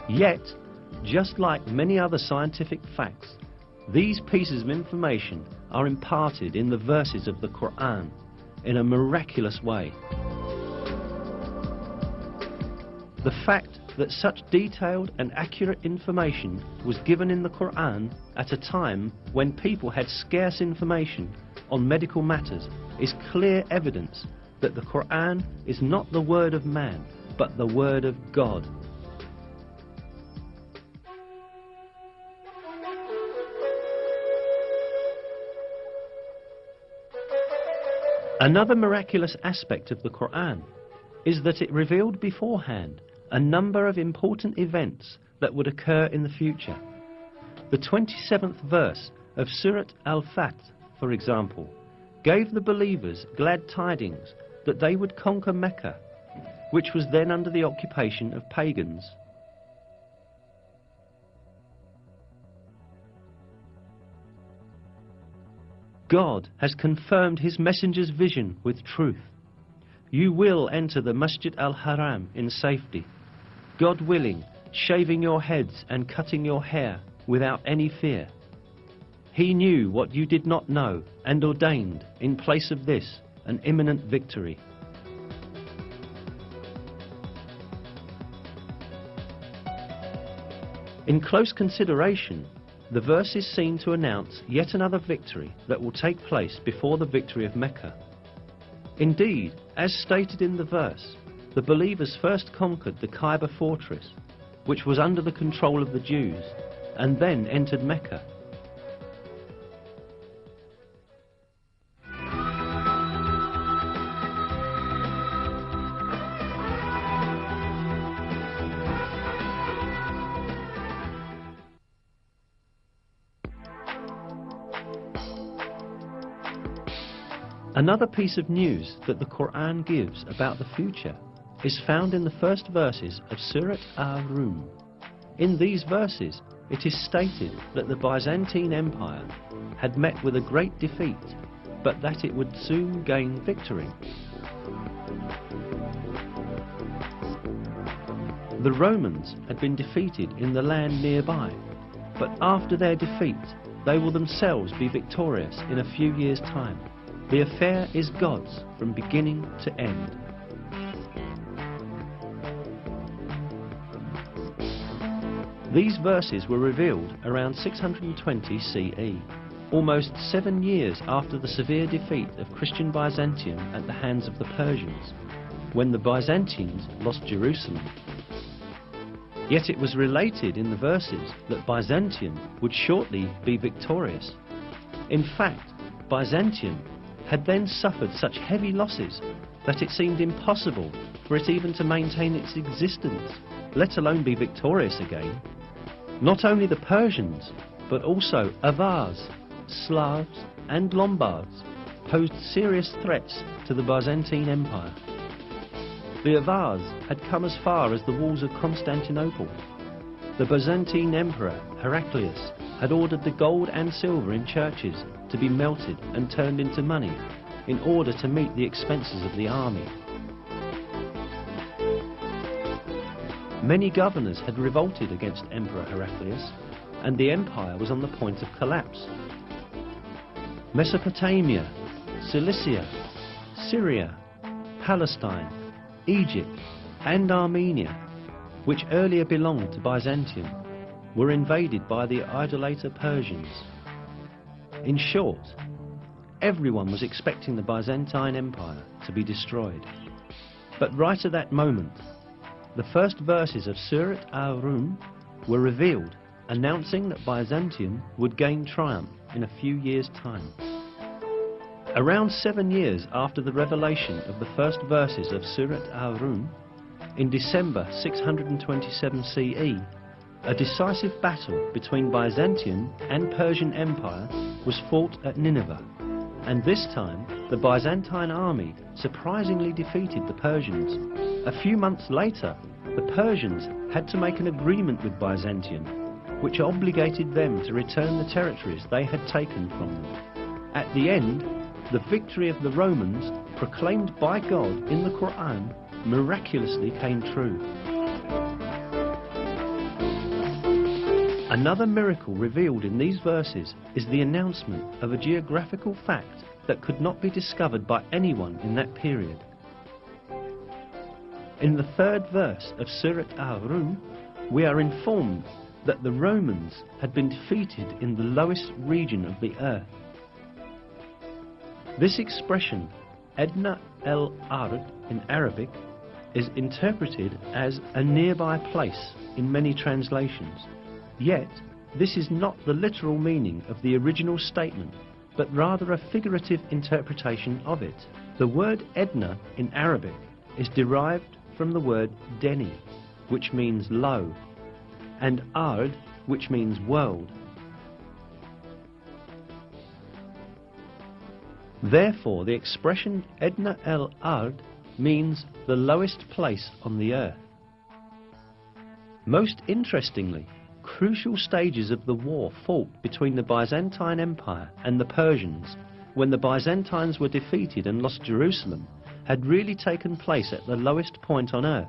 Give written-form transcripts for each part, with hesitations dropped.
Yet, just like many other scientific facts, these pieces of information are imparted in the verses of the Quran in a miraculous way. The fact that such detailed and accurate information was given in the Quran at a time when people had scarce information on medical matters is clear evidence that the Quran is not the word of man, but the word of God. Another miraculous aspect of the Quran is that it revealed beforehand a number of important events that would occur in the future. The 27th verse of Surat Al-Fath, for example, gave the believers glad tidings that they would conquer Mecca, which was then under the occupation of pagans. God has confirmed his messenger's vision with truth. You will enter the Masjid al-Haram in safety, God willing, shaving your heads and cutting your hair without any fear. He knew what you did not know and ordained, in place of this, an imminent victory. In close consideration, the verse is seen to announce yet another victory that will take place before the victory of Mecca. Indeed, as stated in the verse, the believers first conquered the Kaaba fortress, which was under the control of the Jews, and then entered Mecca. Another piece of news that the Quran gives about the future is found in the first verses of Surat Ar-Rum. In these verses, it is stated that the Byzantine Empire had met with a great defeat, but that it would soon gain victory. The Romans had been defeated in the land nearby, but after their defeat, they will themselves be victorious in a few years' time. The affair is God's from beginning to end. These verses were revealed around 620 CE, almost 7 years after the severe defeat of Christian Byzantium at the hands of the Persians, when the Byzantines lost Jerusalem. Yet it was related in the verses that Byzantium would shortly be victorious. In fact, Byzantium had then suffered such heavy losses that it seemed impossible for it even to maintain its existence, let alone be victorious again. Not only the Persians, but also Avars, Slavs and Lombards posed serious threats to the Byzantine Empire. The Avars had come as far as the walls of Constantinople. The Byzantine Emperor Heraclius had ordered the gold and silver in churches to be melted and turned into money in order to meet the expenses of the army. Many governors had revolted against Emperor Heraclius, and the empire was on the point of collapse. Mesopotamia, Cilicia, Syria, Palestine, Egypt and Armenia, which earlier belonged to Byzantium, were invaded by the idolater Persians. In short, everyone was expecting the Byzantine Empire to be destroyed. But right at that moment, the first verses of Surat Ar-Rum were revealed, announcing that Byzantium would gain triumph in a few years' time. Around 7 years after the revelation of the first verses of Surat Ar-Rum, in December 627 CE, a decisive battle between Byzantium and Persian Empire was fought at Nineveh, and this time the Byzantine army surprisingly defeated the Persians. A few months later, the Persians had to make an agreement with Byzantium, which obligated them to return the territories they had taken from them. At the end, the victory of the Romans, proclaimed by God in the Quran, miraculously came true. Another miracle revealed in these verses is the announcement of a geographical fact that could not be discovered by anyone in that period. In the third verse of Surat Al-Rum, we are informed that the Romans had been defeated in the lowest region of the earth. This expression, Adna al-Ard in Arabic, is interpreted as a nearby place in many translations. Yet, this is not the literal meaning of the original statement, but rather a figurative interpretation of it. The word Edna in Arabic is derived from the word Deni, which means low, and Ard, which means world. Therefore, the expression Edna al-Ard means the lowest place on the earth. Most interestingly, crucial stages of the war fought between the Byzantine Empire and the Persians, when the Byzantines were defeated and lost Jerusalem, had really taken place at the lowest point on earth.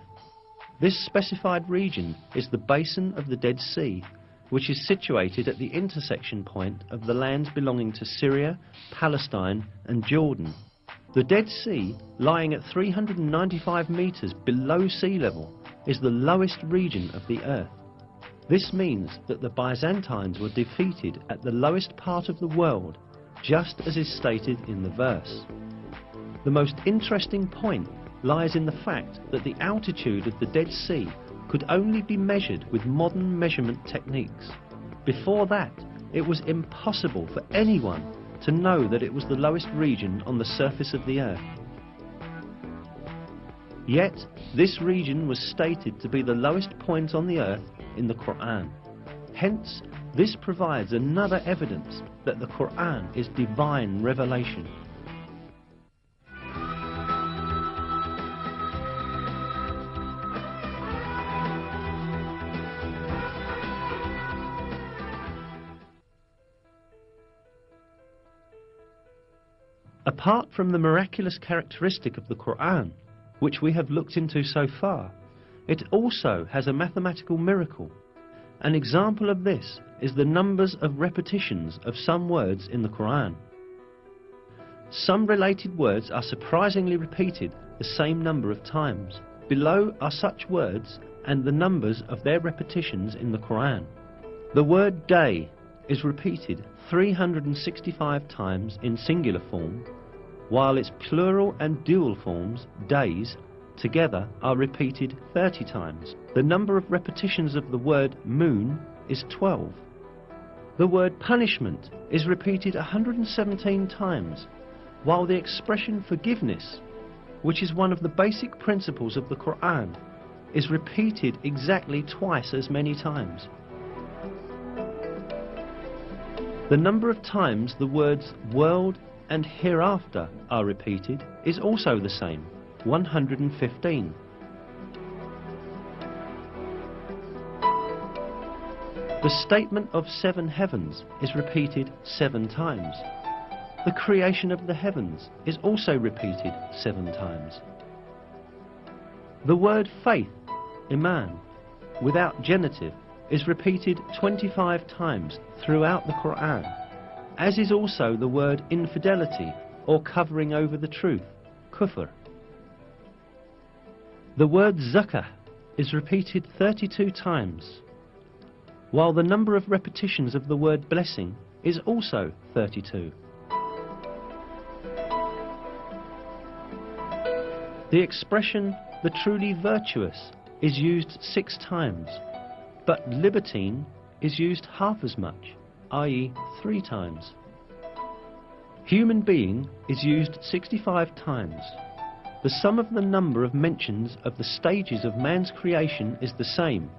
This specified region is the basin of the Dead Sea, which is situated at the intersection point of the lands belonging to Syria, Palestine and Jordan. The Dead Sea, lying at 395 meters below sea level, is the lowest region of the earth. This means that the Byzantines were defeated at the lowest part of the world, just as is stated in the verse. The most interesting point lies in the fact that the altitude of the Dead Sea could only be measured with modern measurement techniques. Before that, it was impossible for anyone to know that it was the lowest region on the surface of the earth. Yet, this region was stated to be the lowest point on the earth in the Quran. Hence, this provides another evidence that the Quran is divine revelation. Apart from the miraculous characteristic of the Quran, which we have looked into so far, it also has a mathematical miracle. An example of this is the numbers of repetitions of some words in the Quran. Some related words are surprisingly repeated the same number of times. Below are such words and the numbers of their repetitions in the Quran. The word day is repeated 365 times in singular form, while its plural and dual forms, days, together are repeated 30 times. The number of repetitions of the word moon is 12. The word punishment is repeated 117 times, while the expression forgiveness, which is one of the basic principles of the Quran, is repeated exactly twice as many times. The number of times the words world and hereafter are repeated is also the same, 115. The statement of 7 heavens is repeated 7 times. The creation of the heavens is also repeated 7 times. The word faith, iman, without genitive, is repeated 25 times throughout the Quran, as is also the word infidelity or covering over the truth, kufr. The word zakah is repeated 32 times, while the number of repetitions of the word blessing is also 32. The expression the truly virtuous is used 6 times, but libertine is used half as much, i.e. 3 times. Human being is used 65 times. The sum of the number of mentions of the stages of man's creation is the same,